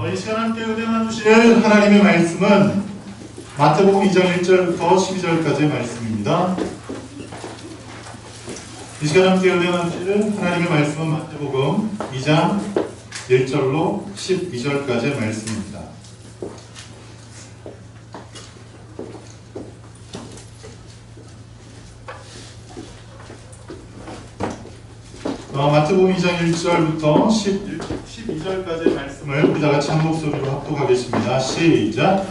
이 시간 함께 은혜 나누실 하나님의 말씀은 마태복음 2장 1절부터 12절까지의 말씀입니다. 이 시간 함께 은혜 나누실 하나님의 말씀은 마태복음 2장 1절로 12절까지의 말씀입니다. 마태복음 2장 1절부터 12절까지의 말씀을 우리 다같이 한 목소리로 합독하겠습니다. 시작!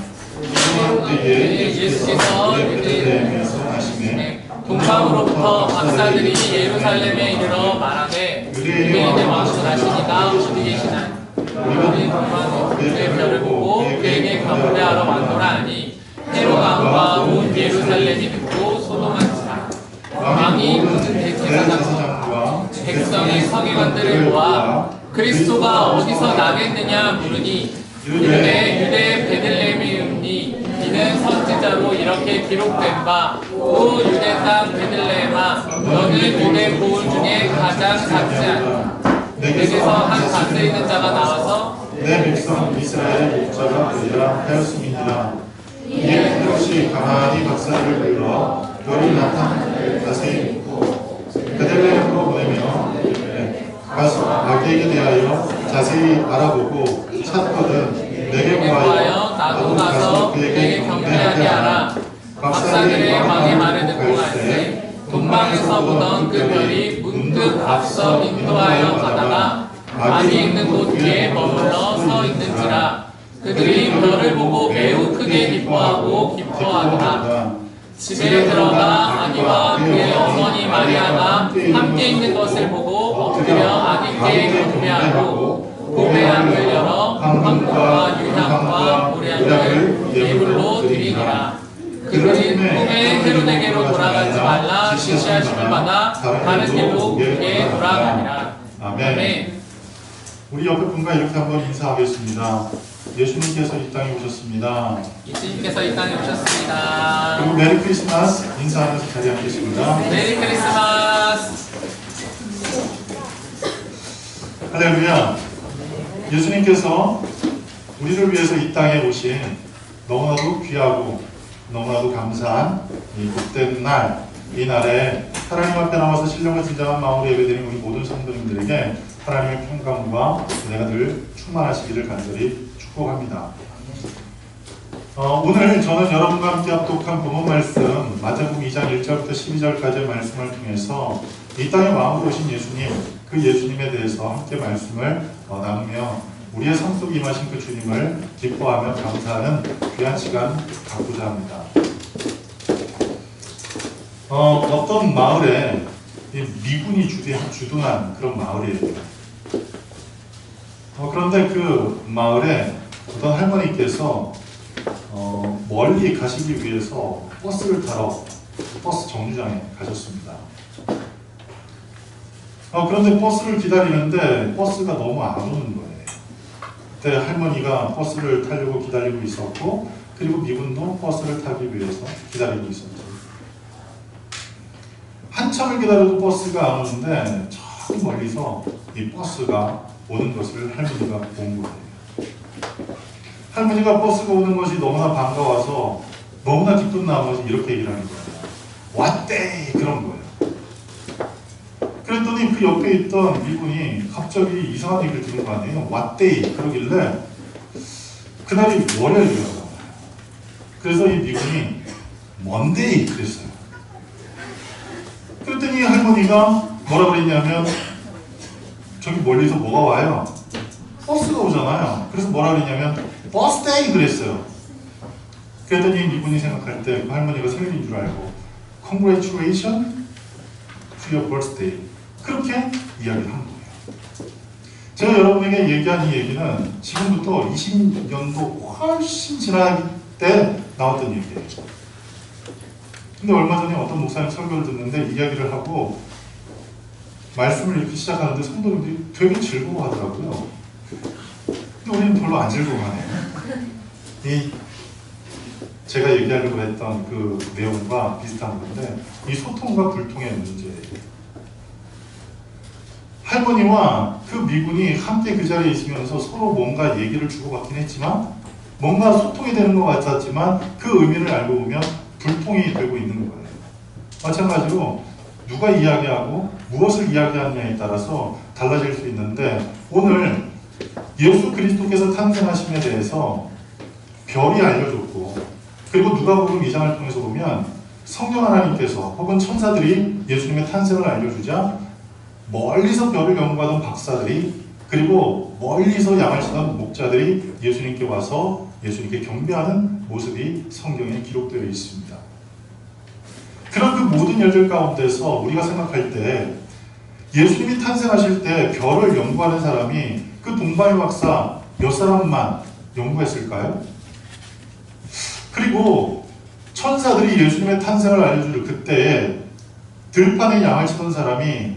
때에 예수께서 유대인에서 하시매 동방으로부터 박사들이 예루살렘에 이르러 말하되 유대인의 왕은 나시니가 어디 계시나? 우리 동방의 별을 보고 그에게 경배하러 왔노라 하니 헤롯 왕과 온 예루살렘이 듣고 소동한지라. 왕이 모든 대제사장과 백성의 서기관들을 모아 그리스도가 어디서 나겠느냐 물으니 유대 베들레헴이니 이는 선지자로 이렇게 기록된 바 또 유대 땅 베들레헴아 너는 유대 고을 중에 가장 작지 않다. 내게서 한 다스리는 자가 나와서 내 백성 이스라엘의 목자가 되리라 하였음이니라. 이에 헤롯이 가만히 박사들을 불러 별이 나타난 자세히 묻고 베들레헴으로 보내며 가서 아기에게 대하여 자세히 알아보고 찾거든 내게 구하여 나도 가서 그에게 경배하게 하라. 박사들의 왕의 말을 듣고 갈때 동방에서 보던 그 별이 문득 앞서 인도하여 가다가 아기 있는 곳 뒤에 머물러 서 있는지라. 그들이 별을 보고 매우 크게 기뻐하고 기뻐하더라. 집에 들어가 아기와 그의 어머니 마리아가 함께 있는 것을 보고 엎드려 아기께 경배하고 구배향을 열어 황금과 유향과 보리향을 예물로 드리니라. 그들이 꿈에 헤롯에게로 돌아가지 말라 지시하심을 받아 다른 길로 그에게 돌아가니라. 아멘. 우리 옆에 분과 이렇게 한번 인사하겠습니다. 예수님께서 이 땅에 오셨습니다. 예수님께서 이 땅에 오셨습니다. 그리고 메리 크리스마스 인사하면서 자리하겠습니다. 메리 크리스마스. 할렐루야. 예수님께서 우리를 위해서 이 땅에 오신 너무나도 귀하고 너무나도 감사한 이 복된 날, 이 날에 하나님 앞에 나와서 신령과 진정한 마음으로 예배드리는 우리 모든 성도님들에게 하나님의 평강과 은혜가 늘 충만하시기를 간절히 축복합니다. 오늘 저는 여러분과 함께 합독한 본문 말씀 마태복음 2장 1절부터 12절까지의 말씀을 통해서 이 땅에 마음으로 오신 예수님, 그 예수님에 대해서 함께 말씀을 나누며 우리의 삶 속에 임하신 그 주님을 기뻐하며 감사하는 귀한 시간 갖고자 합니다. 어떤 마을에 미군이 주둔한 그런 마을이에요. 그런데 그 마을에 어떤 할머니께서 멀리 가시기 위해서 버스를 타러 버스 정류장에 가셨습니다. 그런데 버스를 기다리는데 버스가 너무 안 오는 거예요. 그때 할머니가 버스를 타려고 기다리고 있었고 그리고 미군도 버스를 타기 위해서 기다리고 있었죠. 한참을 기다려도 버스가 안 오는데 저기 멀리서 이 버스가 오는 것을 할머니가 본 거예요. 할머니가 버스가 오는 것이 너무나 반가워서 너무나 기쁜 나머지 이렇게 얘기를 하는 거예요. 왔대! 그런 거예요. 그랬더니 그 옆에 있던 미군이 갑자기 이상한 얘기를 들은 거 아니에요. 왔대! 그러길래 그날이 월요일이었어요. 그래서 이 미군이 먼데이 그랬어요. 그랬더니 할머니가 뭐라 그랬냐면 저기 멀리서 뭐가 와요? 버스가 오잖아요. 그래서 뭐라 그랬냐면 버스데이 그랬어요. 그랬더니 이분이 생각할 때 그 할머니가 생일인 줄 알고 Congratulations to your birthday 그렇게 이야기를 한 거예요. 제가 여러분에게 얘기한 이 얘기는 지금부터 20년도 훨씬 지난 때 나왔던 얘기예요. 근데 얼마 전에 어떤 목사님 설교를 듣는데 이야기를 하고 말씀을 이렇게 시작하는데 성도님들이 되게 즐거워하더라고요. 근데 우리는 별로 안 즐거워하네요. 제가 얘기하려고 했던 그 내용과 비슷한 건데 이 소통과 불통의 문제예요. 할머니와 그 미군이 함께 그 자리에 있으면서 서로 뭔가 얘기를 주고받긴 했지만 뭔가 소통이 되는 것 같았지만 그 의미를 알고 보면 불통이 되고 있는 거예요. 마찬가지로 누가 이야기하고 무엇을 이야기하느냐에 따라서 달라질 수 있는데 오늘 예수 그리스도께서 탄생하심에 대해서 별이 알려줬고 그리고 누가복음 2장을 통해서 보면 성령 하나님께서 혹은 천사들이 예수님의 탄생을 알려주자 멀리서 별을 연구하던 박사들이 그리고 멀리서 양을 치던 목자들이 예수님께 와서 예수님께 경배하는 모습이 성경에 기록되어 있습니다. 그런 그 모든 일들 가운데서 우리가 생각할 때 예수님이 탄생하실 때 별을 연구하는 사람이 그 동방의 박사 몇 사람만 연구했을까요? 그리고 천사들이 예수님의 탄생을 알려줄 그때에 들판에 양을 치던 사람이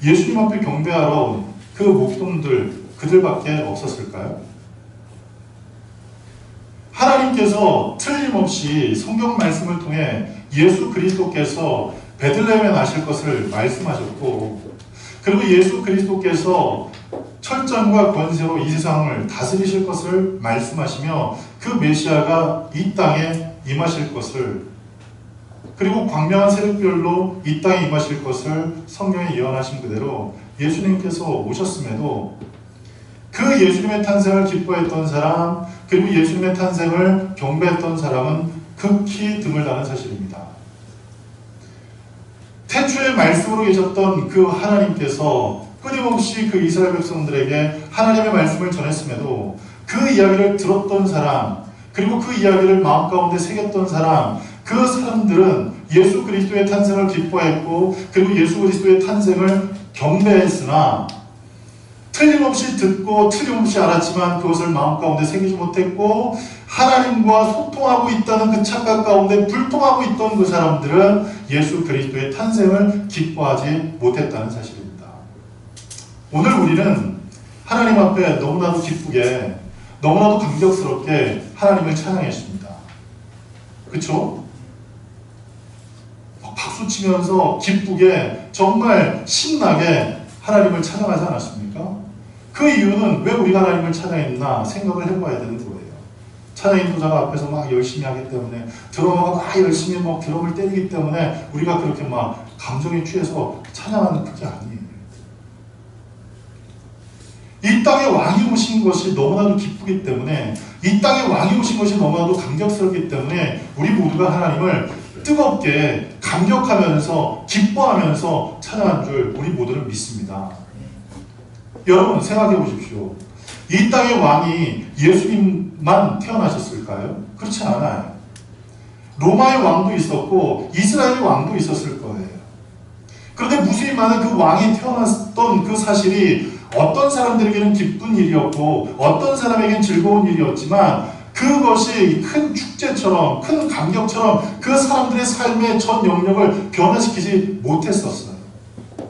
예수님 앞에 경배하러 온 그 목동들 그들밖에 없었을까요? 하나님께서 틀림없이 성경 말씀을 통해 예수 그리스도께서 베들레헴에 나실 것을 말씀하셨고 그리고 예수 그리스도께서 철장과 권세로 이 세상을 다스리실 것을 말씀하시며 그 메시아가 이 땅에 임하실 것을 그리고 광명한 새벽별로 이 땅에 임하실 것을 성경에 예언하신 그대로 예수님께서 오셨음에도 그 예수님의 탄생을 기뻐했던 사람 그리고 예수님의 탄생을 경배했던 사람은 극히 드물다는 사실입니다. 태초에 말씀으로 계셨던 그 하나님께서 끊임없이 그 이스라엘 백성들에게 하나님의 말씀을 전했음에도 그 이야기를 들었던 사람 그리고 그 이야기를 마음 가운데 새겼던 사람 그 사람들은 예수 그리스도의 탄생을 기뻐했고 그리고 예수 그리스도의 탄생을 경배했으나 틀림없이 듣고 틀림없이 알았지만 그것을 마음 가운데 새기지 못했고 하나님과 소통하고 있다는 그 착각 가운데 불통하고 있던 그 사람들은 예수 그리스도의 탄생을 기뻐하지 못했다는 사실입니다. 오늘 우리는 하나님 앞에 너무나도 기쁘게 너무나도 감격스럽게 하나님을 찬양했습니다. 그렇죠? 박수 치면서 기쁘게 정말 신나게 하나님을 찬양하지 않았습니까? 그 이유는 왜 우리가 하나님을 찬양했나 생각을 해봐야 되는 거예요. 찬양 인도자가 앞에서 막 열심히 하기 때문에 드러머가 막 열심히 막 드럼을 때리기 때문에 우리가 그렇게 막 감정에 취해서 찬양하는 그게 아니에요. 이 땅에 왕이 오신 것이 너무나도 기쁘기 때문에 이 땅에 왕이 오신 것이 너무나도 감격스럽기 때문에 우리 모두가 하나님을 뜨겁게 감격하면서 기뻐하면서 찬양한 줄 우리 모두는 믿습니다. 여러분 생각해 보십시오. 이 땅의 왕이 예수님만 태어나셨을까요? 그렇지 않아요. 로마의 왕도 있었고 이스라엘의 왕도 있었을 거예요. 그런데 무수히 많은 그 왕이 태어났던 그 사실이 어떤 사람들에게는 기쁜 일이었고 어떤 사람에게는 즐거운 일이었지만 그것이 큰 축제처럼 큰 감격처럼 그 사람들의 삶의 전 영역을 변화시키지 못했었어요.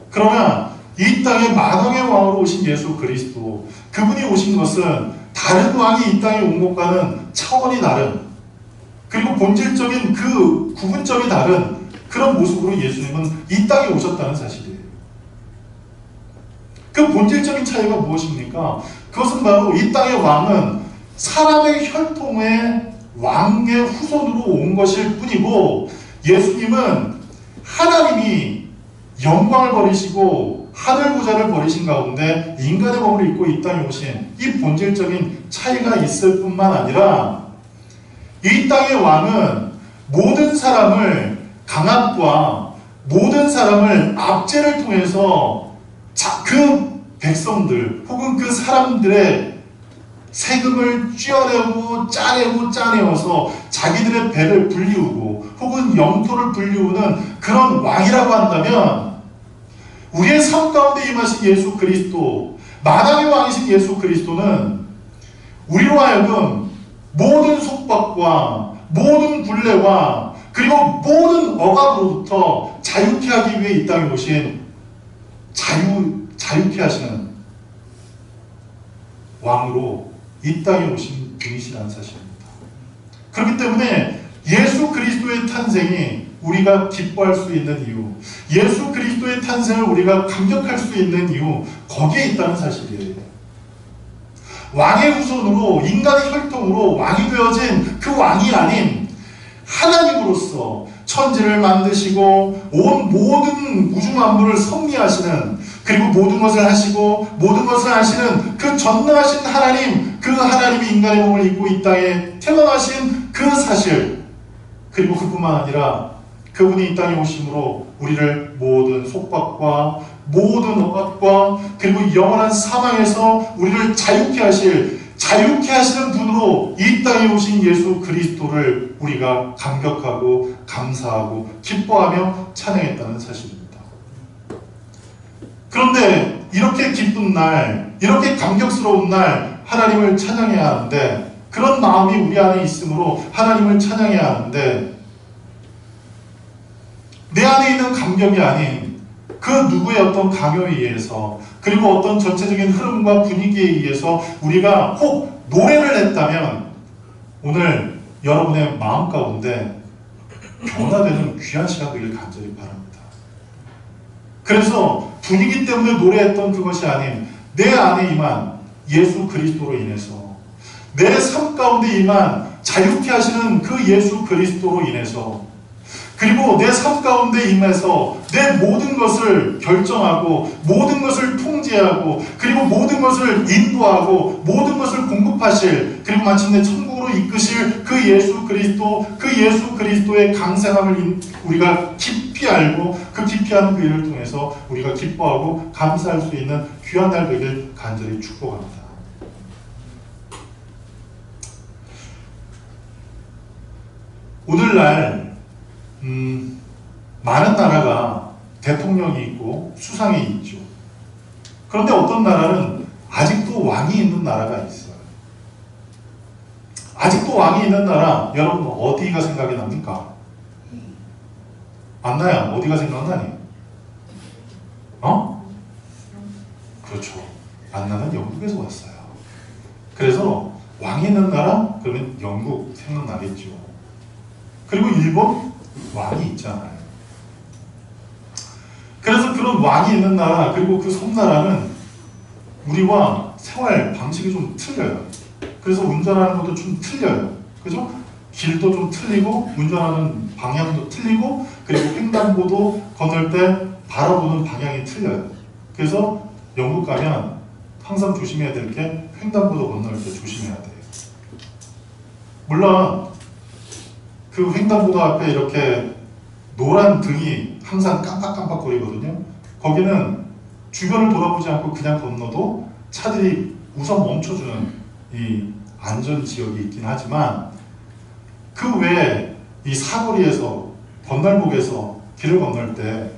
그러나 이 땅에 만왕의 왕으로 오신 예수 그리스도 그분이 오신 것은 다른 왕이 이 땅에 온 것과는 차원이 다른 그리고 본질적인 그 구분점이 다른 그런 모습으로 예수님은 이 땅에 오셨다는 사실이에요. 그 본질적인 차이가 무엇입니까? 그것은 바로 이 땅의 왕은 사람의 혈통의 왕의 후손으로 온 것일 뿐이고 예수님은 하나님이 영광을 버리시고 하늘 보좌를 버리신 가운데 인간의 몸을 입고 이 땅에 오신 이 본질적인 차이가 있을 뿐만 아니라 이 땅의 왕은 모든 사람을 강압과 모든 사람을 압제를 통해서 그 백성들 혹은 그 사람들의 세금을 쥐어내고 짜내어서 자기들의 배를 불리우고 혹은 영토를 불리우는 그런 왕이라고 한다면 우리의 삶 가운데 임하신 예수 그리스도 만왕의 왕이신 예수 그리스도는 우리로 하여금 모든 속박과 모든 굴레와 그리고 모든 억압으로부터 자유케 하기 위해 이 땅에 오신 자유케 하시는 왕으로 이 땅에 오신 분이시라는 사실입니다. 그렇기 때문에 예수 그리스도의 탄생이 우리가 기뻐할 수 있는 이유, 예수 그리스도의 탄생을 우리가 감격할 수 있는 이유, 거기에 있다는 사실이에요. 왕의 후손으로, 인간의 혈통으로 왕이 되어진 그 왕이 아닌 하나님으로서 천지를 만드시고 온 모든 우주 만물을 섭리하시는, 그리고 모든 것을 하시고 모든 것을 하시는 그 전능하신 하나님, 그 하나님이 인간의 몸을 입고 이 땅에 태어나신 그 사실, 그리고 그뿐만 아니라 그분이 이 땅에 오심으로 우리를 모든 속박과 모든 억압과 그리고 영원한 사망에서 우리를 자유케 하시는 분으로 이 땅에 오신 예수 그리스도를 우리가 감격하고 감사하고 기뻐하며 찬양했다는 사실입니다. 그런데 이렇게 기쁜 날, 이렇게 감격스러운 날 하나님을 찬양해야 하는데, 그런 마음이 우리 안에 있으므로 하나님을 찬양해야 하는데, 내 안에 있는 감격이 아닌 그 누구의 어떤 강요에 의해서, 그리고 어떤 전체적인 흐름과 분위기에 의해서 우리가 혹 노래를 했다면 오늘 여러분의 마음 가운데 변화되는 귀한 시간 되길 간절히 바랍니다. 그래서 분위기 때문에 노래했던 그것이 아닌 내 안에 임한 예수 그리스도로 인해서, 내 삶 가운데 임한 자유케 하시는 그 예수 그리스도로 인해서, 그리고 내 삶 가운데 임해서 내 모든 것을 결정하고 모든 것을 통제하고 그리고 모든 것을 인도하고 모든 것을 공급하실, 그리고 마침내 천국으로 이끄실 그 예수 그리스도, 그 예수 그리스도의 강생함을 우리가 깊이 알고 그 깊이 아는 그 일을 통해서 우리가 기뻐하고 감사할 수 있는 귀한 날 되길 간절히 축복합니다. 오늘날 많은 나라가 대통령이 있고 수상이 있죠. 그런데 어떤 나라는 아직도 왕이 있는 나라가 있어요. 아직도 왕이 있는 나라, 여러분 어디가 생각이 납니까? 안 나요? 어디가 생각나니? 그렇죠. 안 나는 영국에서 왔어요. 그래서 왕이 있는 나라? 그러면 영국 생각나겠죠. 그리고 일본? 왕이 있잖아요. 그래서 그런 왕이 있는 나라, 그리고 그 섬나라는 우리와 생활 방식이 좀 틀려요. 그래서 운전하는 것도 좀 틀려요. 그죠? 길도 좀 틀리고, 운전하는 방향도 틀리고, 그리고 횡단보도 건널 때 바라보는 방향이 틀려요. 그래서 영국 가면 항상 조심해야 될 게 횡단보도 건널 때 조심해야 돼요. 물론 그 횡단보도 앞에 이렇게 노란 등이 항상 깜빡깜빡거리거든요. 거기는 주변을 돌아보지 않고 그냥 건너도 차들이 우선 멈춰주는 이 안전지역이 있긴 하지만, 그 외에 이 사거리에서 건널목에서 길을 건널 때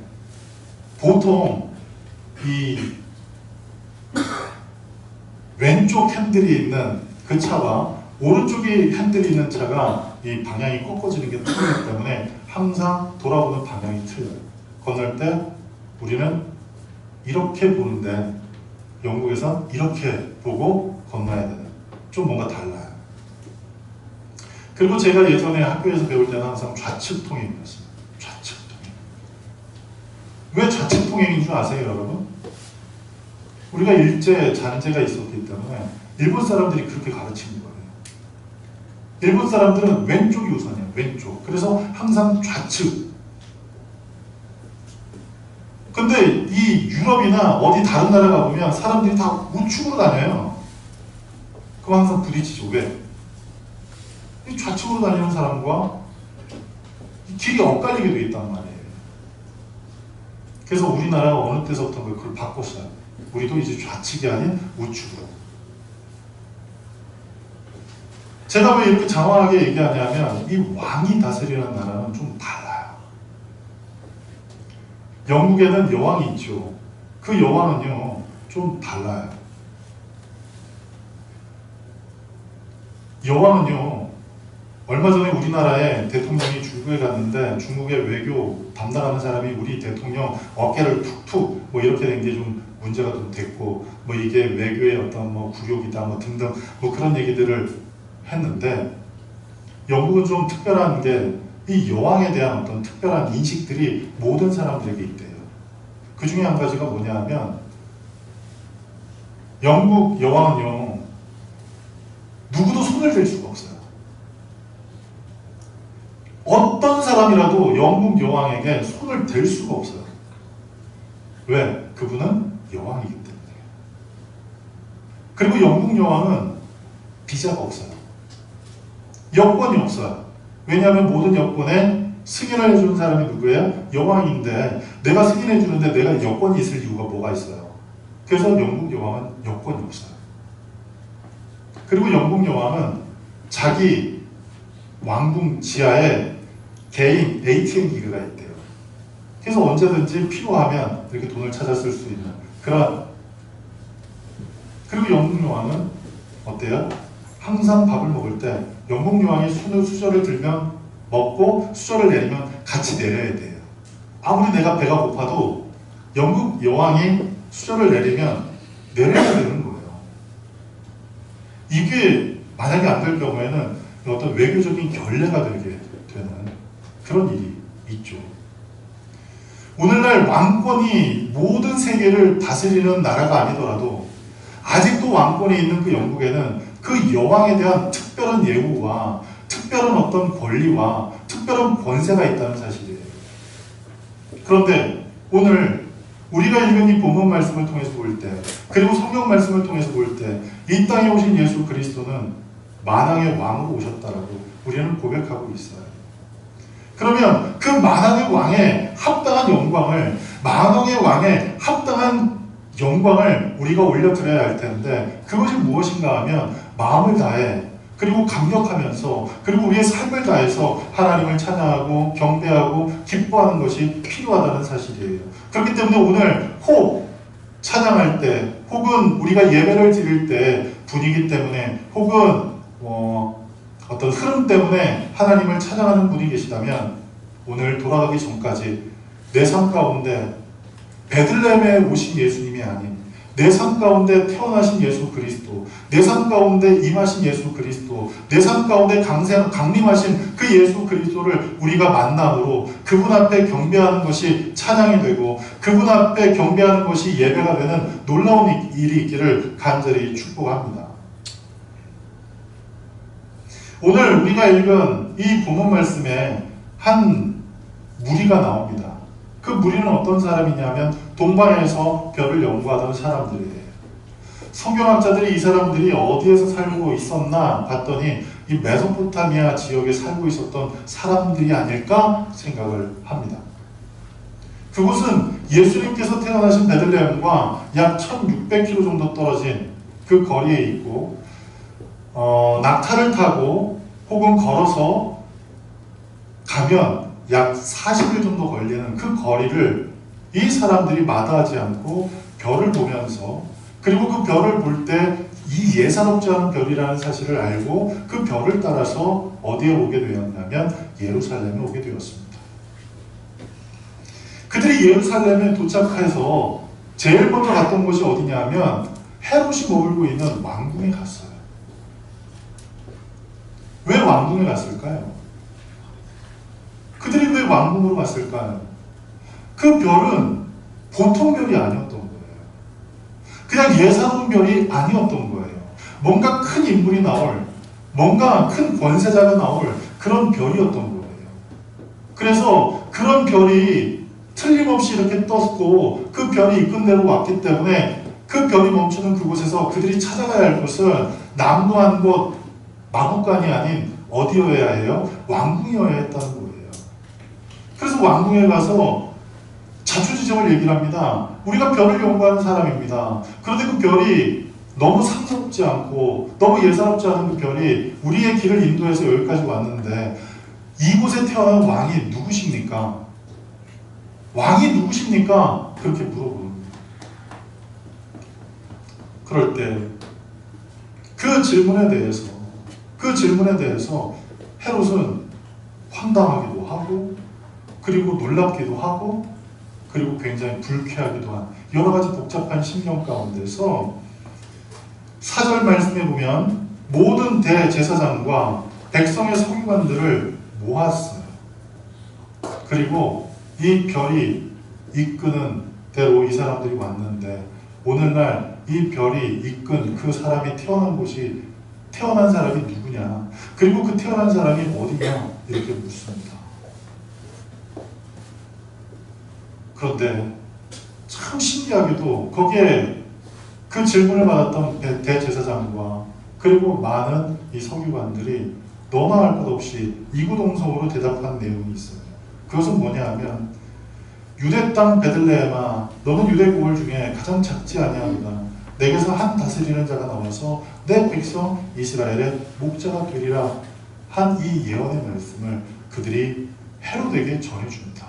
보통 이 왼쪽 핸들이 있는 그 차와 오른쪽에 핸들이 있는 차가 이 방향이 꺾어지는 게 틀리기 때문에 항상 돌아보는 방향이 틀려요. 건널 때 우리는 이렇게 보는데 영국에선 이렇게 보고 건너야 되는, 좀 뭔가 달라요. 그리고 제가 예전에 학교에서 배울 때는 항상 좌측 통행이었어요. 좌측 통행. 왜 좌측 통행인 줄 아세요, 여러분? 우리가 일제 잔재가 있었기 때문에 일본 사람들이 그렇게 가르치는 거예요. 일본 사람들은 왼쪽이 우선이에요. 왼쪽. 그래서 항상 좌측. 근데 이 유럽이나 어디 다른 나라 가보면 사람들이 다 우측으로 다녀요. 그럼 항상 부딪히죠. 왜? 이 좌측으로 다니는 사람과 이 길이 엇갈리게 되어 있단 말이에요. 그래서 우리나라가 어느 때서부터 그걸 바꿨어요. 우리도 이제 좌측이 아닌 우측으로. 제가 왜 이렇게 장황하게 얘기하냐면, 이 왕이 다스리는 나라는 좀 달라요. 영국에는 여왕이 있죠. 그 여왕은요, 좀 달라요. 여왕은요, 얼마 전에 우리나라에 대통령이 중국에 갔는데 중국의 외교 담당하는 사람이 우리 대통령 어깨를 툭툭 뭐 이렇게 된 게 좀 문제가 좀 됐고, 뭐 이게 외교의 어떤 뭐 굴욕이다 뭐 등등 뭐 그런 얘기들을 했는데, 영국은 좀 특별한 게 이 여왕에 대한 어떤 특별한 인식들이 모든 사람들에게 있대요. 그 중에 한 가지가 뭐냐 하면 영국 여왕은요, 누구도 손을 댈 수가 없어요. 어떤 사람이라도 영국 여왕에게 손을 댈 수가 없어요. 왜? 그분은 여왕이기 때문에. 그리고 영국 여왕은 비자가 없어요. 여권이 없어요. 왜냐하면 모든 여권에 승인을 해주는 사람이 누구예요? 여왕인데 내가 승인해 주는데 내가 여권이 있을 이유가 뭐가 있어요? 그래서 영국 여왕은 여권이 없어요. 그리고 영국 여왕은 자기 왕궁 지하에 개인 ATM 기계가 있대요. 그래서 언제든지 필요하면 이렇게 돈을 찾아 쓸 수 있는 그런. 그리고 영국 여왕은 어때요? 항상 밥을 먹을 때 영국 여왕이 수저를 들면 먹고 수저를 내리면 같이 내려야 돼요. 아무리 내가 배가 고파도 영국 여왕이 수저를 내리면 내려야 되는 거예요. 이게 만약에 안 될 경우에는 어떤 외교적인 결례가 되게 되는 그런 일이 있죠. 오늘날 왕권이 모든 세계를 다스리는 나라가 아니더라도 아직도 왕권에 있는 그 영국에는 그 여왕에 대한 특별한 예우와 특별한 어떤 권리와 특별한 권세가 있다는 사실이에요. 그런데 오늘 우리가 읽은 이 본문 말씀을 통해서 볼 때, 그리고 성경 말씀을 통해서 볼 때, 이 땅에 오신 예수 그리스도는 만왕의 왕으로 오셨다라고 우리는 고백하고 있어요. 그러면 그 만왕의 왕에 합당한 영광을, 만왕의 왕에 합당한 영광을 우리가 올려드려야 할 텐데, 그것이 무엇인가 하면 마음을 다해, 그리고 감격하면서, 그리고 우리의 삶을 다해서 하나님을 찬양하고 경배하고 기뻐하는 것이 필요하다는 사실이에요. 그렇기 때문에 오늘 혹 찬양할 때, 혹은 우리가 예배를 드릴 때 분위기 때문에, 혹은 어떤 흐름 때문에 하나님을 찬양하는 분이 계시다면 오늘 돌아가기 전까지 내 삶 가운데 베들레헴에 오신 예수님이 아닌 내 삶 가운데 태어나신 예수 그리스도, 내 삶 가운데 임하신 예수 그리스도, 내 삶 가운데 강림하신 그 예수 그리스도를 우리가 만남으로 그분 앞에 경배하는 것이 찬양이 되고 그분 앞에 경배하는 것이 예배가 되는 놀라운 일이 있기를 간절히 축복합니다. 오늘 우리가 읽은 이 본문 말씀에 한 무리가 나옵니다. 그 무리는 어떤 사람이냐면 동방에서 별을 연구하던 사람들이에요. 성경학자들이 이 사람들이 어디에서 살고 있었나 봤더니 이 메소포타미아 지역에 살고 있었던 사람들이 아닐까 생각을 합니다. 그곳은 예수님께서 태어나신 베들레헴과 약 1600km 정도 떨어진 그 거리에 있고 낙타를 타고 혹은 걸어서 가면 약 40일 정도 걸리는 그 거리를 이 사람들이 마다하지 않고 별을 보면서, 그리고 그 별을 볼 때 이 예사롭지 않은 별이라는 사실을 알고 그 별을 따라서 어디에 오게 되었냐면 예루살렘에 오게 되었습니다. 그들이 예루살렘에 도착해서 제일 먼저 갔던 곳이 어디냐면 헤롯이 머물고 있는 왕궁에 갔어요. 왜 왕궁에 갔을까요? 그들이 왜 왕궁으로 갔을까요? 그 별은 보통 별이 아니었던 거예요. 그냥 예사로운 별이 아니었던 거예요. 뭔가 큰 인물이 나올, 뭔가 큰 권세자가 나올 그런 별이었던 거예요. 그래서 그런 별이 틀림없이 이렇게 떴고 그 별이 이끈 대로 왔기 때문에 그 별이 멈추는 그곳에서 그들이 찾아가야 할 곳은 남루한 곳, 마국간이 아닌 어디여야 해요? 왕궁이어야 했다는 거예요. 그래서 왕궁에 가서 자초지종을 얘기를 합니다. 우리가 별을 연구하는 사람입니다. 그런데 그 별이 너무 상스럽지 않고 너무 예사롭지 않은 그 별이 우리의 길을 인도해서 여기까지 왔는데 이곳에 태어난 왕이 누구십니까? 왕이 누구십니까? 그렇게 물어보는 거예요. 그럴 때 그 질문에 대해서 헤롯은 황당하기도 하고 그리고 놀랍기도 하고 그리고 굉장히 불쾌하기도 한 여러 가지 복잡한 심령 가운데서 4절 말씀에 보면 모든 대제사장과 백성의 서기관들을 모았어요. 그리고 이 별이 이끄는 대로 이 사람들이 왔는데 오늘날 이 별이 이끈 그 사람이 태어난 곳이 태어난 사람이 누구냐? 그리고 그 태어난 사람이 어디냐? 이렇게 묻습니다. 그런데 참 신기하게도 거기에 그 질문을 받았던 대제사장과 그리고 많은 이 서기관들이 너나 할 것 없이 이구동성으로 대답한 내용이 있어요. 그것은 뭐냐 하면 유대 땅 베들레헴아 너는 유대 고을 중에 가장 작지 아니하구나. 내게서 한 다스리는 자가 나와서 내 백성 이스라엘의 목자가 되리라 한 이 예언의 말씀을 그들이 헤롯에게 전해준다.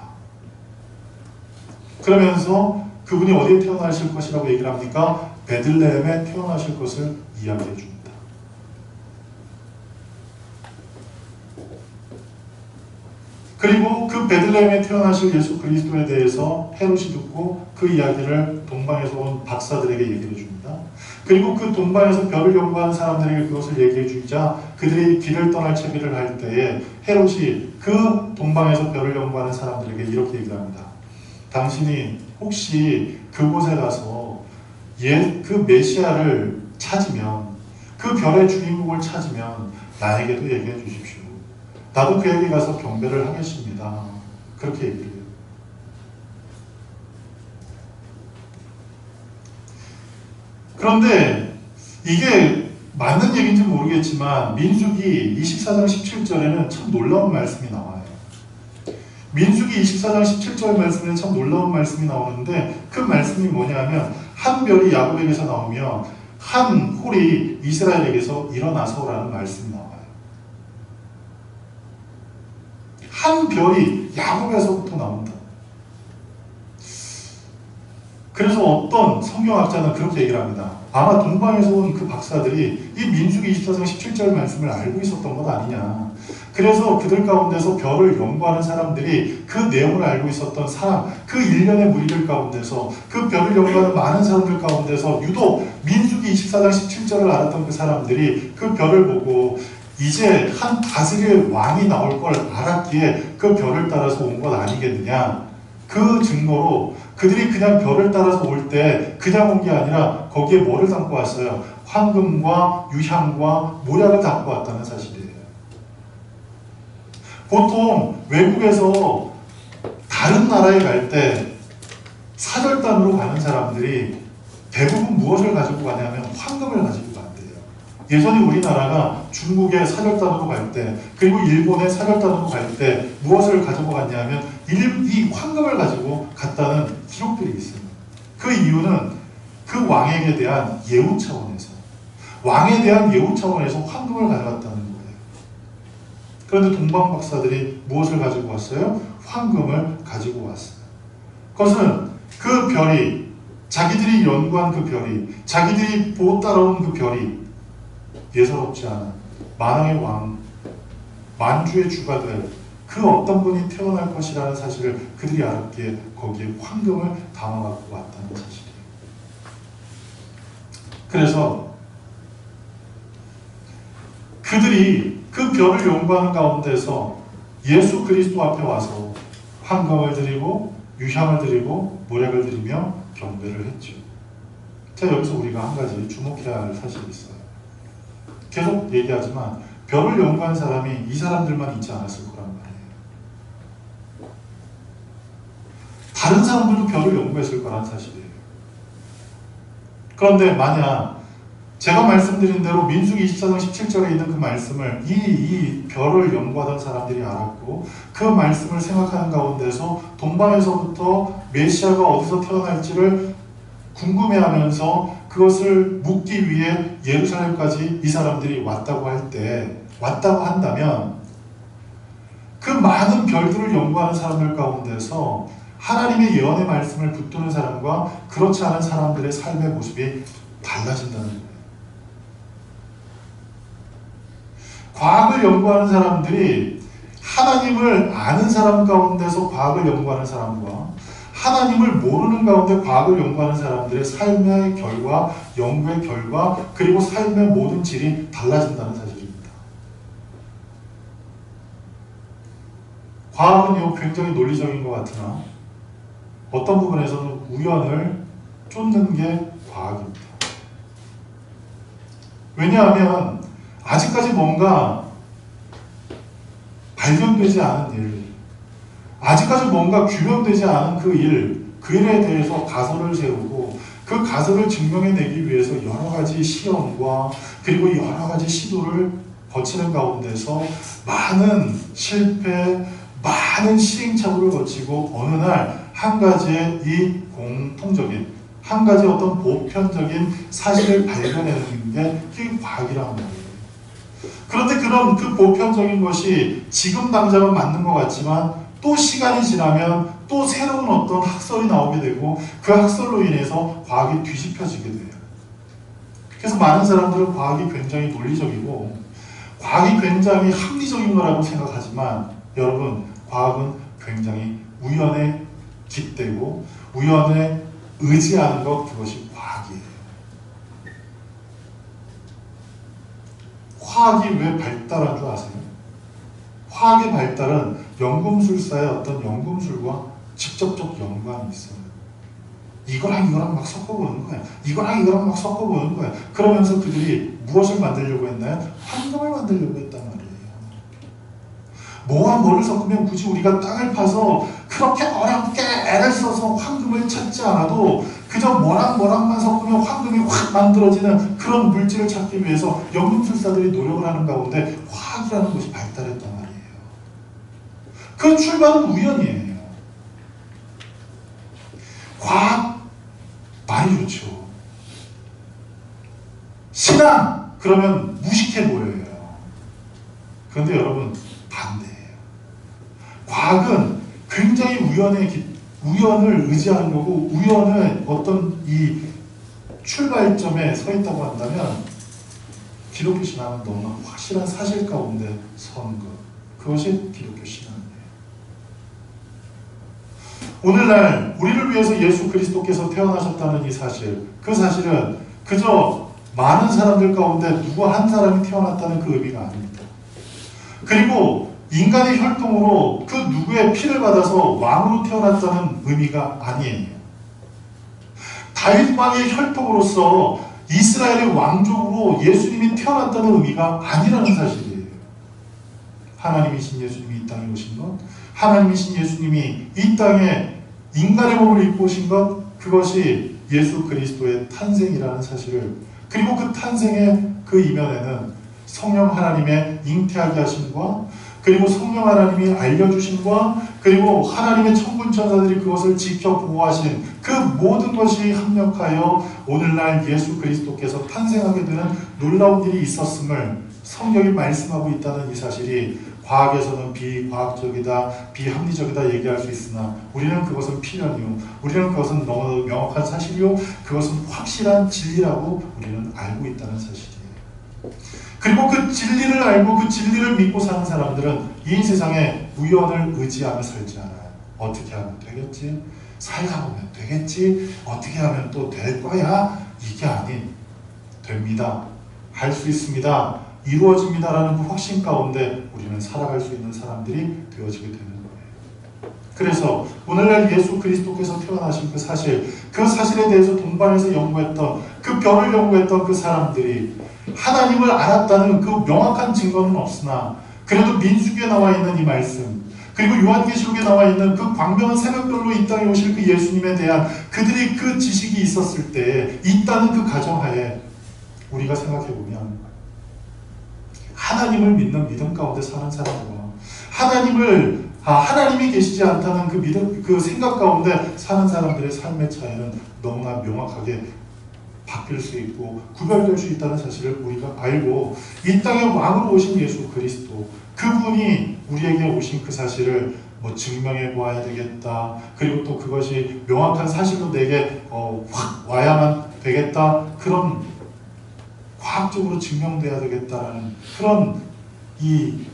그러면서 그분이 어디에 태어나실 것이라고 얘기를 합니까? 베들레헴에 태어나실 것을 이야기해 줍니다. 그리고 그 베들레헴에 태어나실 예수 그리스도에 대해서 헤롯이 듣고 그 이야기를 동방에서 온 박사들에게 얘기해 줍니다. 그리고 그 동방에서 별을 연구하는 사람들에게 그것을 얘기해 주자 그들이 길을 떠날 채비를 할 때에 헤롯이 그 동방에서 별을 연구하는 사람들에게 이렇게 얘기를 합니다. 당신이 혹시 그곳에 가서 그 메시아를 찾으면 그 별의 주인공을 찾으면 나에게도 얘기해 주십시오. 나도 그에게 가서 경배를 하겠습니다. 그렇게 얘기를 해요. 그런데 이게 맞는 얘기인지 모르겠지만 민수기 24장 17절에는 참 놀라운 말씀이 나와요. 민수기 24장 17절 말씀에는 참 놀라운 말씀이 나오는데 그 말씀이 뭐냐면 한 별이 야곱에게서 나오며 한 홀이 이스라엘에게서 일어나서라는 말씀이 나와요. 한 별이 야곱에서부터 나온다. 그래서 어떤 성경학자는 그렇게 얘기를 합니다. 아마 동방에서 온 그 박사들이 이 민수기 24장 17절 말씀을 알고 있었던 것 아니냐. 그래서 그들 가운데서 별을 연구하는 사람들이 그 내용을 알고 있었던 사람, 그 일련의 무리들 가운데서 그 별을 연구하는 많은 사람들 가운데서 유독 민수기 24장 17절을 알았던 그 사람들이 그 별을 보고 이제 한 다스릴 왕이 나올 걸 알았기에 그 별을 따라서 온 것 아니겠느냐. 그 증거로 그들이 그냥 별을 따라서 올 때 그냥 온 게 아니라 거기에 뭐를 담고 왔어요? 황금과 유향과 모략을 담고 왔다는 사실이에요. 보통 외국에서 다른 나라에 갈 때 사절단으로 가는 사람들이 대부분 무엇을 가지고 가냐면 황금을 가지고 간대요. 예전에 우리나라가 중국에 사절단으로 갈 때 그리고 일본에 사절단으로 갈 때 무엇을 가지고 갔냐면 이 황금을 가지고 갔다는 기록들이 있어요. 그 이유는 그 왕에게 대한 예우 차원에서 왕에 대한 예우 차원에서 황금을 가져갔다는 거예요. 그런데 동방 박사들이 무엇을 가지고 왔어요? 황금을 가지고 왔어요. 그것은 그 별이 자기들이 연구한 그 별이 자기들이 보고 따라온 그 별이 예사롭지 않은 만왕의 왕 만주의 주가 될 그 어떤 분이 태어날 것이라는 사실을 그들이 알았기에 거기에 황금을 담아갖고 왔다는 사실이에요. 그래서 그들이 그 별을 연구하는 가운데서 예수 그리스도 앞에 와서 황금을 드리고 유향을 드리고 모략을 드리며 경배를 했죠. 자, 여기서 우리가 한 가지 주목해야 할 사실이 있어요. 계속 얘기하지만 별을 연구한 사람이 이 사람들만 있지 않았을 거란 말이에요. 다른 사람들도 별을 연구했을 거란 사실이에요. 그런데 만약 제가 말씀드린 대로 민수기 24장 17절에 있는 그 말씀을 이 별을 연구하던 사람들이 알았고 그 말씀을 생각하는 가운데서 동방에서부터 메시아가 어디서 태어날지를 궁금해하면서 그것을 묻기 위해 예루살렘까지 이 사람들이 왔다고 한다면 그 많은 별들을 연구하는 사람들 가운데서 하나님의 예언의 말씀을 붙드는 사람과 그렇지 않은 사람들의 삶의 모습이 달라진다는 거예요. 과학을 연구하는 사람들이 하나님을 아는 사람 가운데서 과학을 연구하는 사람과 하나님을 모르는 가운데 과학을 연구하는 사람들의 삶의 결과, 연구의 결과, 그리고 삶의 모든 질이 달라진다는 사실입니다. 과학은요 굉장히 논리적인 것 같으나 어떤 부분에서는 우연을 쫓는 게 과학입니다. 왜냐하면 아직까지 뭔가 발견되지 않은 일, 아직까지 뭔가 규명되지 않은 그 일에 대해서 가설을 세우고 그 가설을 증명해내기 위해서 여러 가지 시험과 그리고 여러 가지 시도를 거치는 가운데서 많은 실패, 많은 시행착오를 거치고 어느 날 한 가지의 이 공통적인, 한 가지 어떤 보편적인 사실을 발견해내는 게 그게 과학이라는 거예요. 그런데 그런 그 보편적인 것이 지금 당장은 맞는 것 같지만 또 시간이 지나면 또 새로운 어떤 학설이 나오게 되고 그 학설로 인해서 과학이 뒤집혀지게 돼요. 그래서 많은 사람들은 과학이 굉장히 논리적이고 과학이 굉장히 합리적인 거라고 생각하지만 여러분, 과학은 굉장히 우연에 깃대고 우연에 의지하는 것, 그것이 과학이에요. 화학이 왜 발달한 줄 아세요? 화학의 발달은 연금술사의 어떤 연금술과 직접적 연관이 있어요. 이거랑 이거랑 막 섞어보는 거야. 이거랑 이거랑 막 섞어보는 거야. 그러면서 그들이 무엇을 만들려고 했나요? 황금을 만들려고 했단 말이에요. 뭐와 뭐를 섞으면 굳이 우리가 땅을 파서 그렇게 어렵게 애를 써서 황금을 찾지 않아도 그저 뭐랑 섞으면 황금이 확 만들어지는 그런 물질을 찾기 위해서 연금술사들이 노력을 하는 가운데 화학이라는 것이 발달했단 말이에요. 그 출발은 우연이에요. 과학 말이 좋죠. 신앙 그러면 무식해 보여요. 그런데 여러분 반대예요. 과학은 굉장히 우연을 의지하는 거고 우연의 어떤 이 출발점에 서 있다고 한다면 기독교 신앙은 너무나 확실한 사실 가운데 선 것. 그것이 기독교 신앙이에요. 오늘날 우리를 위해서 예수 그리스도께서 태어나셨다는 이 사실, 그 사실은 그저 많은 사람들 가운데 누구 한 사람이 태어났다는 그 의미가 아닙니다. 그리고 인간의 혈통으로 그 누구의 피를 받아서 왕으로 태어났다는 의미가 아니에요. 다윗 왕의 혈통으로서 이스라엘의 왕족으로 예수님이 태어났다는 의미가 아니라는 사실이에요. 하나님이신 예수님이 이 땅에 오신 것, 하나님이신 예수님이 이 땅에 인간의 몸을 입고 오신 것, 그것이 예수 그리스도의 탄생이라는 사실을, 그리고 그 탄생의 그 이면에는 성령 하나님의 잉태하게 하심과 그리고 성령 하나님이 알려주심과 그리고 하나님의 천군 천사들이 그것을 지켜 보호하신 그 모든 것이 합력하여 오늘날 예수 그리스도께서 탄생하게 되는 놀라운 일이 있었음을 성경이 말씀하고 있다는 이 사실이 과학에서는 비과학적이다, 비합리적이다 얘기할 수 있으나 우리는 그것은 필연이요, 우리는 그것은 너무 명확한 사실이요, 그것은 확실한 진리라고 우리는 알고 있다는 사실이에요. 그리고 그 진리를 알고 그 진리를 믿고 사는 사람들은 이 세상에 우연을 의지하며 살지 않아요. 어떻게 하면 되겠지? 살다 보면 되겠지? 어떻게 하면 또 될 거야? 이게 아닌 됩니다. 할 수 있습니다. 이루어집니다라는 그 확신 가운데 우리는 살아갈 수 있는 사람들이 되어지게 되는 거예요. 그래서 오늘날 예수 그리스도께서 태어나신 그 사실, 그 사실에 대해서 동방에서 연구했던 그 별을 연구했던 그 사람들이 하나님을 알았다는 그 명확한 증거는 없으나 그래도 민수기에 나와 있는 이 말씀, 그리고 요한계시록에 나와 있는 그 광명한 새벽별로 이 땅에 오실 그 예수님에 대한 그들이 그 지식이 있었을 때 있다는 그 가정하에 우리가 생각해보면 하나님을 믿는 믿음 가운데 사는 사람과 하나님이 계시지 않다는 그 믿음, 그 생각 가운데 사는 사람들의 삶의 차이는 너무나 명확하게 바뀔 수 있고 구별될 수 있다는 사실을 우리가 알고 이 땅에 왕으로 오신 예수 그리스도, 그분이 우리에게 오신 그 사실을 증명해 보아야 되겠다. 그리고 또 그것이 명확한 사실로 내게 확 와야만 되겠다. 그런 과학적으로 증명돼야 되겠다라는 그런 이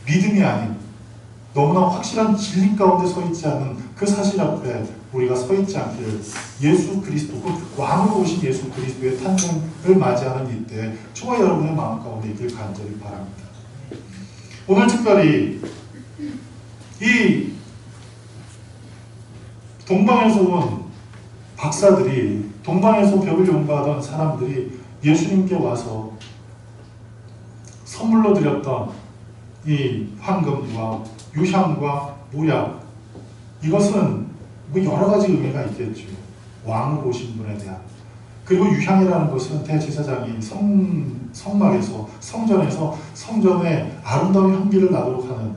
믿음이 아닌 너무나 확실한 진리 가운데 서 있지 않은 그 사실 앞에 우리가 서 있지 않기를 예수 그리스도, 그 왕으로 오신 예수 그리스도의 탄생을 맞이하는 이때 저와 여러분의 마음 가운데 있길 간절히 바랍니다. 오늘 특별히 이 동방에서 온 박사들이, 동방에서 벽을 연구하던 사람들이 예수님께 와서 선물로 드렸던 이 황금과 유향과 모약, 이것은 뭐 여러 가지 의미가 있겠죠. 왕으로 오신 분에 대한. 그리고 유향이라는 것은 대제사장이 성막에서, 성전에서 성전에 아름다운 향기를 나도록 하는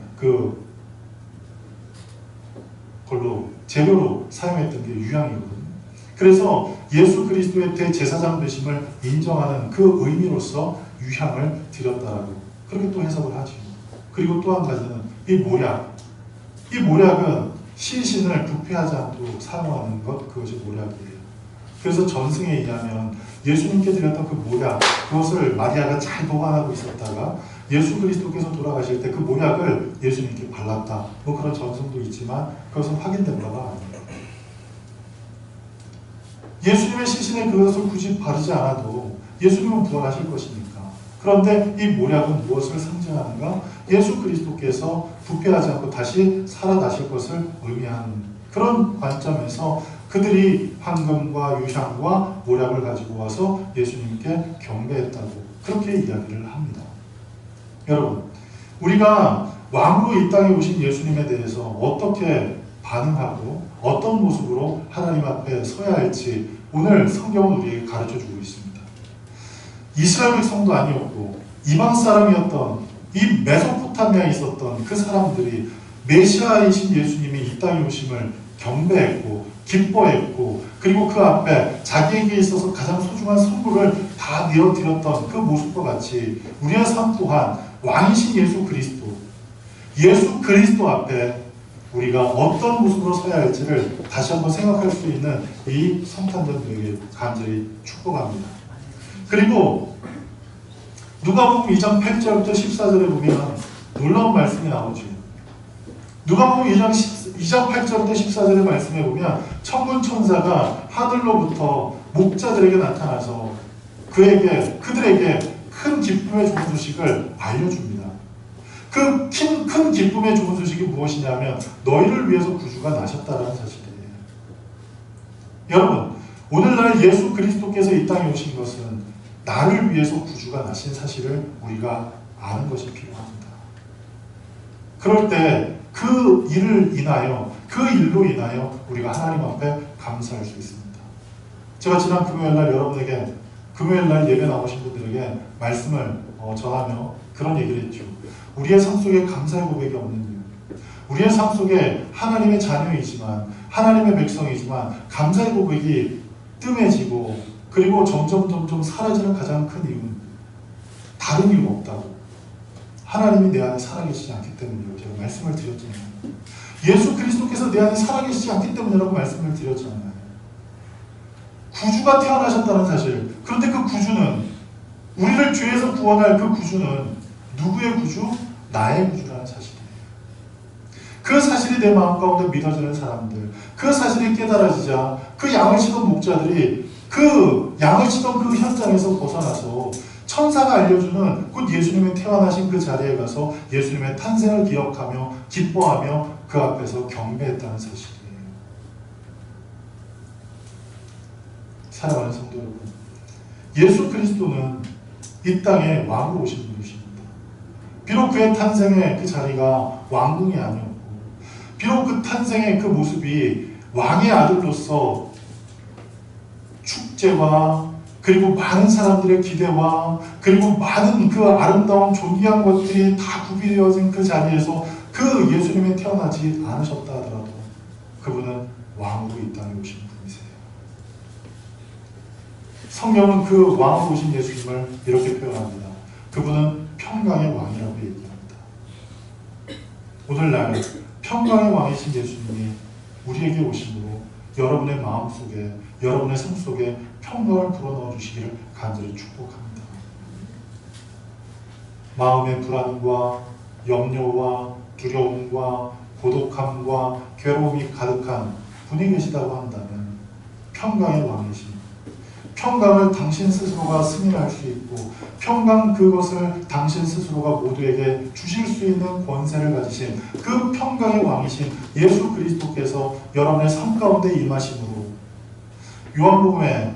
그걸로 재료로 사용했던 게 유향이거든요. 그래서 예수 그리스도의 대제사장 되심을 인정하는 그 의미로서 유향을 드렸다라고 그렇게 또 해석을 하죠. 그리고 또 한 가지는 이 모약. 이 모약은 시신을 부패하지 않도록 사용하는 것, 그것이 모약이에요. 그래서 전승에 의하면 예수님께 드렸던 그 모약, 그것을 마리아가 잘 보관하고 있었다가 예수 그리스도께서 돌아가실 때 그 모약을 예수님께 발랐다. 뭐 그런 전승도 있지만 그것은 확인된 바가 아닙니다. 예수님의 시신에 그것을 굳이 바르지 않아도 예수님은 부활하실 것이니까. 그런데 이 모약은 무엇을 상징하는가? 예수 그리스도께서 부패하지 않고 다시 살아나실 것을 의미하는 그런 관점에서 그들이 황금과 유향과 모약을 가지고 와서 예수님께 경배했다고 그렇게 이야기를 합니다. 여러분, 우리가 왕으로 이 땅에 오신 예수님에 대해서 어떻게 반응하고 어떤 모습으로 하나님 앞에 서야 할지 오늘 성경은 우리에게 가르쳐주고 있습니다. 이스라엘 백성도 아니었고 이방 사람이었던 이 메소포타미아에 있었던 그 사람들이 메시아이신 예수님이 이 땅에 오심을 경배했고 기뻐했고 그리고 그 앞에 자기에게 있어서 가장 소중한 선물을 다 내어드렸던 그 모습과 같이 우리의 삶 또한 왕이신 예수 그리스도 앞에 우리가 어떤 모습으로 서야 할지를 다시 한번 생각할 수 있는 이 성탄절들에게 간절히 축복합니다. 그리고 누가복음 2장 8절부터 14절에 보면 놀라운 말씀이 나오죠. 누가복음 2장 8절부터 14절의 말씀에 보면 천군 천사가 하늘로부터 목자들에게 나타나서 그들에게 큰 기쁨의 좋은 소식을 알려줍니다. 그 큰 기쁨의 좋은 소식이 무엇이냐면 너희를 위해서 구주가 나셨다는 사실이에요. 여러분, 오늘날 예수 그리스도께서 이 땅에 오신 것은 나를 위해서 구주가 나신 사실을 우리가 아는 것이 필요합니다. 그럴 때 그 일로 인하여 우리가 하나님 앞에 감사할 수 있습니다. 제가 지난 금요일날 여러분에게 금요일날 예배 나오신 분들에게 말씀을 전하며 그런 얘기를 했죠. 우리의 삶 속에 감사의 고백이 없는 이유, 우리의 삶 속에 하나님의 자녀이지만 하나님의 백성이지만 감사의 고백이 뜸해지고 그리고 점점 사라지는 가장 큰 이유는 다른 이유가 없다고. 하나님이 내 안에 살아계시지 않기 때문이라고 제가 말씀을 드렸잖아요. 예수 그리스도께서 내 안에 살아계시지 않기 때문이라고 말씀을 드렸잖아요. 구주가 태어나셨다는 사실. 그런데 그 구주는 우리를 죄에서 구원할 그 구주는 누구의 구주? 나의 구주라는 사실이에요. 그 사실이 내 마음 가운데 믿어지는 사람들, 그 사실이 깨달아지자 그 양을 치던 목자들이 그 양을 치던 그 현장에서 벗어나서 천사가 알려주는 곧 예수님이 태어나신 그 자리에 가서 예수님의 탄생을 기억하며 기뻐하며 그 앞에서 경배했다는 사실이에요. 사랑하는 성도 여러분, 예수 그리스도는 이 땅에 왕으로 오신 분이십니다. 비록 그의 탄생의 그 자리가 왕궁이 아니었고 비록 그 탄생의 그 모습이 왕의 아들로서 축제와 그리고 많은 사람들의 기대와 그리고 많은 그 아름다운 존귀한 것들이 다 구비되어진 그 자리에서 그 예수님이 태어나지 않으셨다 하더라도 그분은 왕으로 이 땅에 오신 분이세요. 성경은 그 왕으로 오신 예수님을 이렇게 표현합니다. 그분은 평강의 왕이라고 얘기합니다. 오늘날 평강의 왕이신 예수님이 우리에게 오심으로 여러분의 마음속에 여러분의 삶 속에 평강을 불어넣어 주시기를 간절히 축복합니다. 마음의 불안과 염려와 두려움과 고독함과 괴로움이 가득한 분이 계시다고 한다면 평강의 왕이신 평강을 당신 스스로가 승인할 수 있고 평강 그것을 당신 스스로가 모두에게 주실 수 있는 권세를 가지신 그 평강의 왕이신 예수 그리스도께서 여러분의 삶 가운데 임하심으로 요한복음에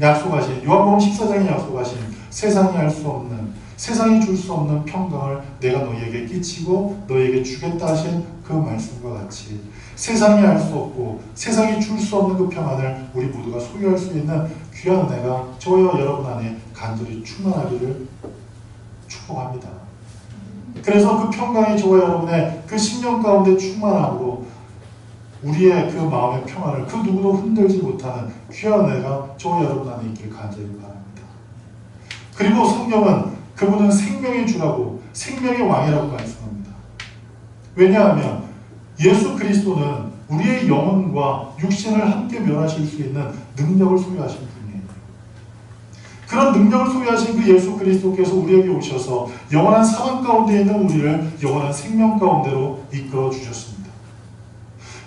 약속하신 요한복음 14장에 약속하신 세상이 알 수 없는 세상이 줄 수 없는 평강을 내가 너희에게 끼치고 너희에게 주겠다 하신 그 말씀과 같이 세상이 알 수 없고 세상이 줄 수 없는 그 평안을 우리 모두가 소유할 수 있는 귀한 은혜가 저와 여러분 안에 간절히 충만하기를 축복합니다. 그래서 그 평강이 저와 여러분의 그 심령 가운데 충만하고 우리의 그 마음의 평안을 그 누구도 흔들지 못하는 귀한 은혜가 저와 여러분 안에 있길 간절히 바랍니다. 그리고 성경은 그분은 생명의 주라고 생명의 왕이라고 말씀합니다. 왜냐하면 예수 그리스도는 우리의 영혼과 육신을 함께 멸하실 수 있는 능력을 소유하신 분이에요. 그런 능력을 소유하신 그 예수 그리스도께서 우리에게 오셔서 영원한 사망 가운데 있는 우리를 영원한 생명 가운데로 이끌어 주셨습니다.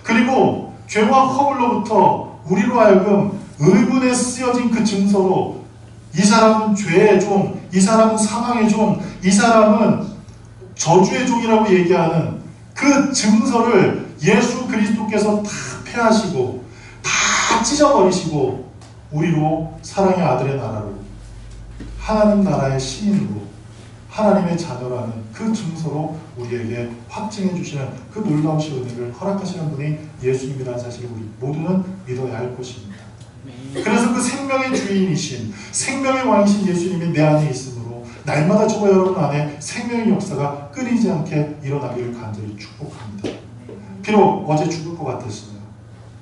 그리고 죄와 허물로부터 우리로 하여금 의문에 쓰여진 그 증서로 이 사람은 죄의 종, 이 사람은 사망의 종, 이 사람은 저주의 종이라고 얘기하는 그 증서를 예수 그리스도께서 다 패하시고 다 찢어버리시고 우리로 사랑의 아들의 나라로 하나님 나라의 시민으로 하나님의 자녀라는 그 증서로 우리에게 확증해 주시는 그 놀라우신 은혜를 허락하시는 분이 예수님이라는 사실을 우리 모두는 믿어야 할 것입니다. 그래서 그 생명의 주인이신 생명의 왕이신 예수님이 내 안에 있으므로 날마다 저와 여러분 안에 생명의 역사가 끊이지 않게 일어나기를 간절히 축복합니다. 비록 어제 죽을 것 같았어요.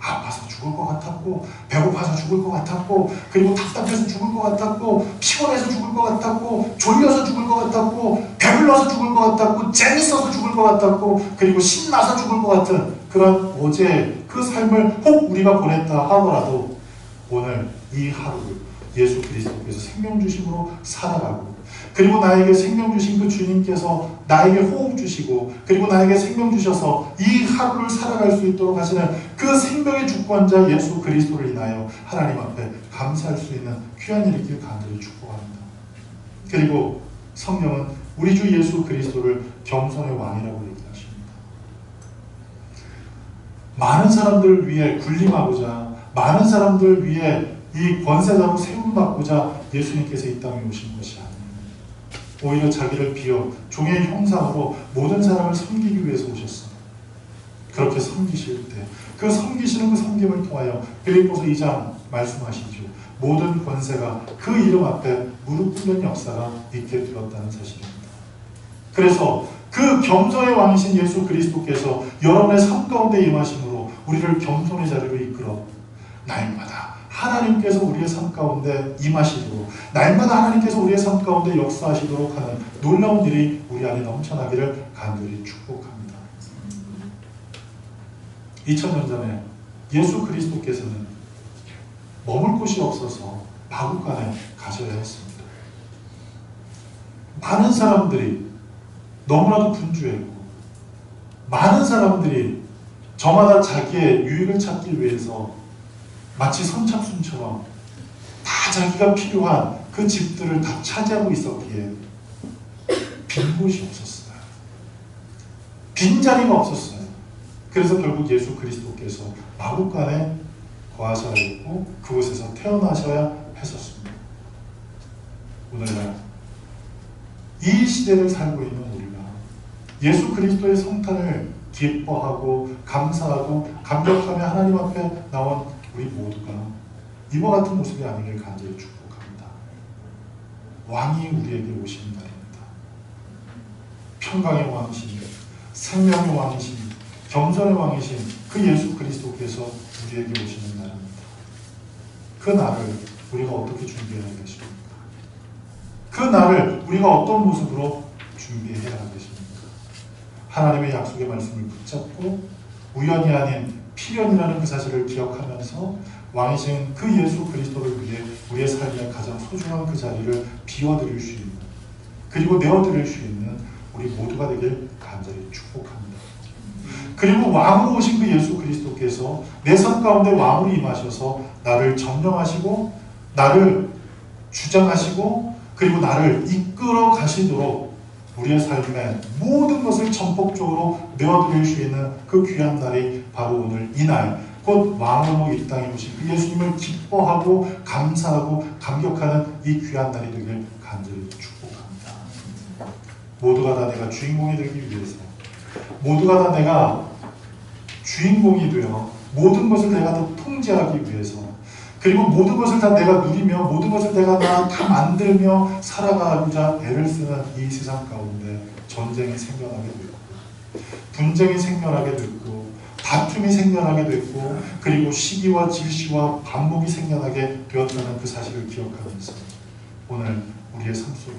아파서 죽을 것 같았고 배고파서 죽을 것 같았고 그리고 답답해서 죽을 것 같았고 피곤해서 죽을 것 같았고 졸려서 죽을 것 같았고 배불러서 죽을 것 같았고 재밌어서 죽을 것 같았고 그리고 신나서 죽을 것 같은 그런 어제 그 삶을 혹 우리가 보냈다 하더라도 오늘 이 하루를 예수 그리스도께서 생명 주심으로 살아가고 그리고 나에게 생명 주신 그 주님께서 나에게 호흡 주시고 그리고 나에게 생명 주셔서 이 하루를 살아갈 수 있도록 하시는 그 생명의 주권자 예수 그리스도를 인하여 하나님 앞에 감사할 수 있는 귀한 일이 있길 간절히 축복합니다. 그리고 성경은 우리 주 예수 그리스도를 겸손의 왕이라고 얘기하십니다. 많은 사람들을 위해 군림하고자 많은 사람들 위해 이 권세자로 세움받고자 예수님께서 이 땅에 오신 것이 아니에요. 오히려 자기를 비워 종의 형상으로 모든 사람을 섬기기 위해서 오셨어요. 그렇게 섬기실 때 그 섬기시는 그 섬김을 통하여 빌립보서 2장 말씀하시죠. 모든 권세가 그 이름 앞에 무릎 꿇는 역사가 있게 되었다는 사실입니다. 그래서 그 겸손의 왕이신 예수 그리스도께서 여러분의 삶 가운데 임하심으로 우리를 겸손의 자리로 이끌어 날마다 하나님께서 우리의 삶 가운데 임하시도록 날마다 하나님께서 우리의 삶 가운데 역사하시도록 하는 놀라운 일이 우리 안에 넘쳐나기를 간절히 축복합니다. 2000년 전에 예수 그리스도께서는 머물 곳이 없어서 마국간에 가셔야 했습니다. 많은 사람들이 너무나도 분주했고 많은 사람들이 저마다 자기의 유익을 찾기 위해서 마치 선착순처럼 다 자기가 필요한 그 집들을 다 차지하고 있었기에 빈 곳이 없었어요. 빈자리가 없었어요. 그래서 결국 예수 그리스도께서 마국간에 거하셔야 했고 그곳에서 태어나셔야 했었습니다. 오늘날 이 시대를 살고 있는 우리가 예수 그리스도의 성탄을 기뻐하고 감사하고 감격하며 하나님 앞에 나온 우리 모두가 이와 같은 모습이 아니길 간절히 축복합니다. 왕이 우리에게 오시는 날입니다. 평강의 왕이신 생명의 왕이신 겸손의 왕이신 그 예수 그리스도께서 우리에게 오시는 날입니다. 그 날을 우리가 어떻게 준비해야 하겠습니까? 그 날을 우리가 어떤 모습으로 준비해야 하겠습니까? 하나님의 약속의 말씀을 붙잡고 우연이 아닌 필연이라는 그 사실을 기억하면서 왕이신 그 예수 그리스도를 위해 우리의 삶의 가장 소중한 그 자리를 비워드릴 수 있는 그리고 내어드릴 수 있는 우리 모두가 되길 간절히 축복합니다. 그리고 왕으로 오신 그 예수 그리스도께서 내 삶 가운데 왕으로 임하셔서 나를 점령하시고 나를 주장하시고 그리고 나를 이끌어 가시도록 우리의 삶에 모든 것을 전폭적으로 내어드릴 수 있는 그 귀한 날이 바로 오늘 이날, 곧 왕으로 이 땅에 오신 그 예수님을 기뻐하고 감사하고 감격하는 이 귀한 날이 되길 간절히 축복합니다. 모두가 다 내가 주인공이 되기 위해서, 모두가 다 내가 주인공이 되어 모든 것을 내가 다 통제하기 위해서, 그리고 모든 것을 다 내가 누리며 모든 것을 내가 다 만들며 살아가고자 애를 쓰는 이 세상 가운데 전쟁이 생겨나게 됐고, 분쟁이 생겨나게 됐고, 다툼이 생겨나게 됐고, 그리고 시기와 질시와 반목이 생겨나게 되었다는 그 사실을 기억하면서 오늘 우리의 삶 속에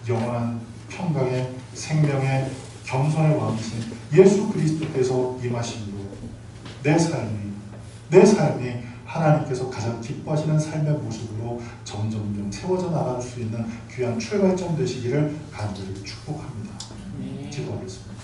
영원한 평강의 생명의 겸손의 왕이신 예수 그리스도께서 임하심으로 내 삶이 하나님께서 가장 기뻐하시는 삶의 모습으로 점점점 세워져 나갈 수 있는 귀한 출발점 되시기를 간절히 축복합니다. 기도하겠습니다.